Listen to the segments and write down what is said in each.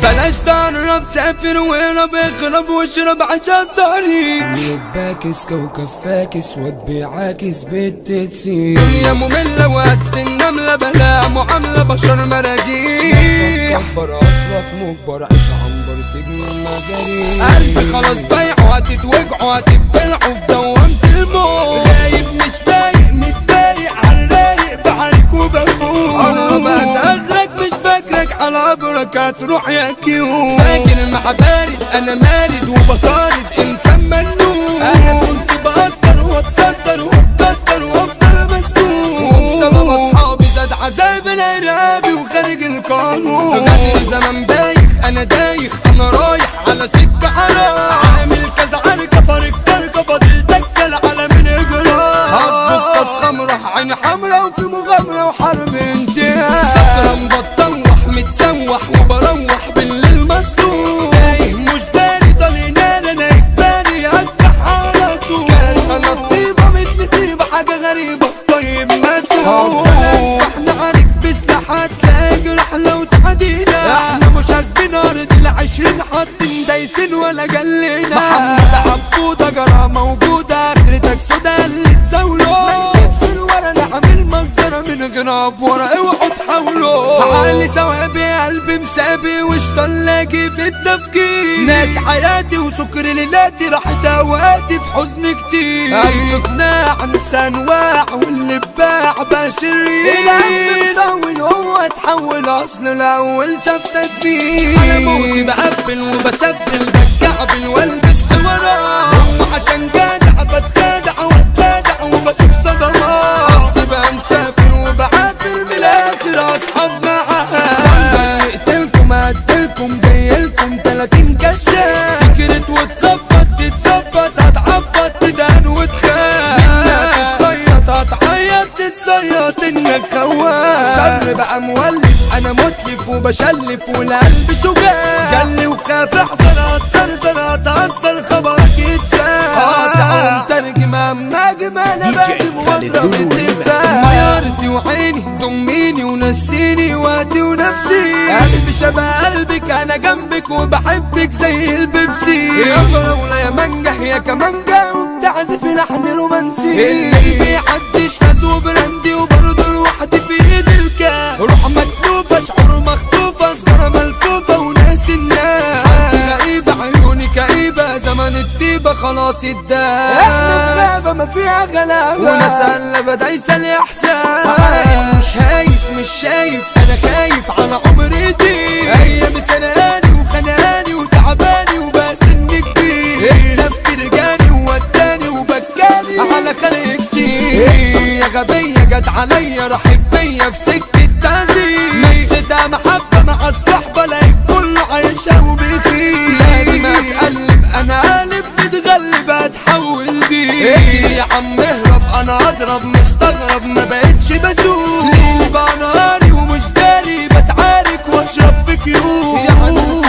بلاش تقرب سافر وهرب اخرب واشرب عشان صاري باكس كوكب فاكس واد عاكس بنت تسير دنيا مملة وقت النملة بلا معاملة بشر مراجيح كبر اصلك مجبر عيش عنبر سجن المجاري قلبي خلاص بايعه هتتوجعوا هتبلعوا في دوامة الموت غايب مش فايق متضايق عالرايق بعارك وبفوق قرب اتاخرك مش فاكرك على قبرك هتروح يا كيو فاكر مع بارد انا مارد وبطارد انسان منون انا كنت بقدر واتصدر واتقدر وافضل مسكون وبسبب اصحابي زاد عذاب الارهابي وخارج القانون غادر زمن بايخ انا دايخ انا رايح على سكه حرام عامل كذا عركه فارق تركه فاضل تكل على من اجرام هظبط كاس خمره عين حمرا وفي مغامره وحرب انتهاء سكران بتطوح متسوح وبروح بالليل مسطول تايه مش داري طالي نار انا اجباري افتح على طول كان انا الطيبه متنسيبه حاجه غريبه طيب ما تقول احنا عارك بسلاحات لا جرح لو تعدينا احنا مش هدينا ارض ال20 حاطين دايسين ولا جلينا محمد عبودة جرى موجودة اخرتك سودا اللي تزاوله ورا نعمل منظرة من غراف ورا اوعوا تحاولوا عالي ثوابي قلبي مسابي وش طلاقي في التفكير ناس حياتي وسكر ليلاتي راحت اوقاتي في حزن كتير الف قناع ناس انواع واللي باع بقى شرير القلب مطول هو اتحول اصل الاول شاف تدبير انا موتي بقبل وبسبل بتكعبل والبس حوارات هو عشان جدع بتخادع واتخادع وبشوف صدمات بس بقى مسافر وبعافر من الاخر اصحاب معاها قتلكم هقتلكم جايلكم 30 كشاف فكرت وتخبط تتظبط هتعبط تدهن وتخاف منك تتخيط هتعيط تتصيط انك خواف شر بقى مولف انا متلف وبشلف والقلب شجاع جلي وخاف احذر اتزرزر اتأثر خبرك يتساب قاطع ومترجم ناجم انا باجم واضرب الدفاع ميارتي وعيني ضميني ونسيني وقتي ونفسي قلبي شبه قلبك انا جنبك وبحبك زي البيبسي يا فراولة يا مانجا يا كمانجا وبتعزف لحن رومانسي اللي بيحدش فاز وبراندي وبرضه لوحدي في ايد الكاس روح مكتوبة شعور مخطوفة صغيرة ملفوفة وناس الناس غريبة عيوني كئيبة زمن الطيبة خلاص اتداس احنا في غابة ما فيها غلابة وناس قلبة دايسة الاحساس مش شايف انا خايف على عمري دي ايامي سنقاني وخنقاني وتعباني وبقى سن كبير لف رجاني ووداني وبكاني على خلق كتير يا غبية جت عليا راحت بيا في سكة تعذيب مشيتها محبة مع الصحبة لقيت كله عايشة وبيطير لازم اتقلب انا قالب متغلب اتحول دي يا عم اهرب انا اضرب مستغرب ما بقتش بشوف ليه بقى نهاري ومش داري بتعارك واشرب في كيوب يا عم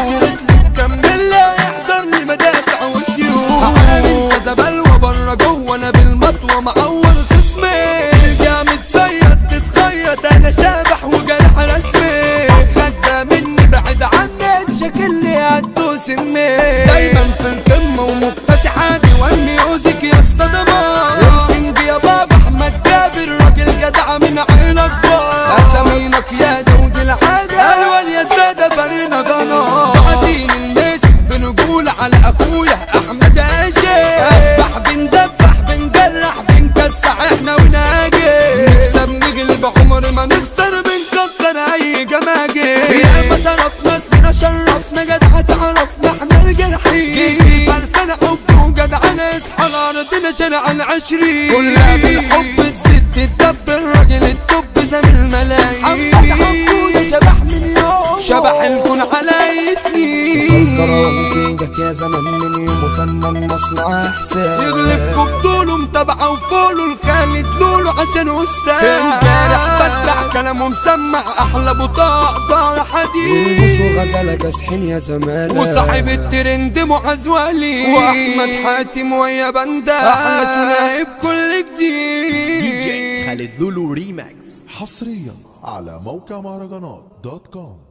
كمل لا يحضر لي مدافع وسيوف عامل كذا بلوى بره جوه انا بالمطوه معور خصمي ترجع متصيد تتخيط انا شابح وجرح رسمي خدة مني بعد عني شكلي هتدوس دايما في القمه ومكتسحه والميوزك يا اسطى دمار الكينج يا بابا احمد جابر راجل جدع من عين اكبر اسامينك يا داود العاده الوان يا ساده فرينا غنار بعدين المسك بنقول على اخويا احمد اشبح بندبح بنجرح بنكسح احنا وناجي نكسب نغلب عمر ما نخسر بنكسر اي جماجي يا ما شرفنا اسمنا شرفنا جدع تعرفنا احنا الجرحين فرسنا حب وجدعنا اصحى ارضنا شارع العشرين كلها بالحب تزيد تدب الراجل التوب زي الملايين محمد عبودة شبح مليون شبح الكون على اسمي سكران كينجك يا زمن من يوم وفنان مصنع احسان يغلبكوا بطوله متابعه وفوله الخالد لولو عشان استاذ الجارح بدع كلامه مسمع احلى بطاق دار حديد بصوا غزالة كاسحين يا زمالة وصاحب الترند معز ولي واحمد حاتم ويا بندا احلى ثنائي بكل جديد دي جي خالد لولو ريماكس حصريا على موقع مهرجانات دوت كوم.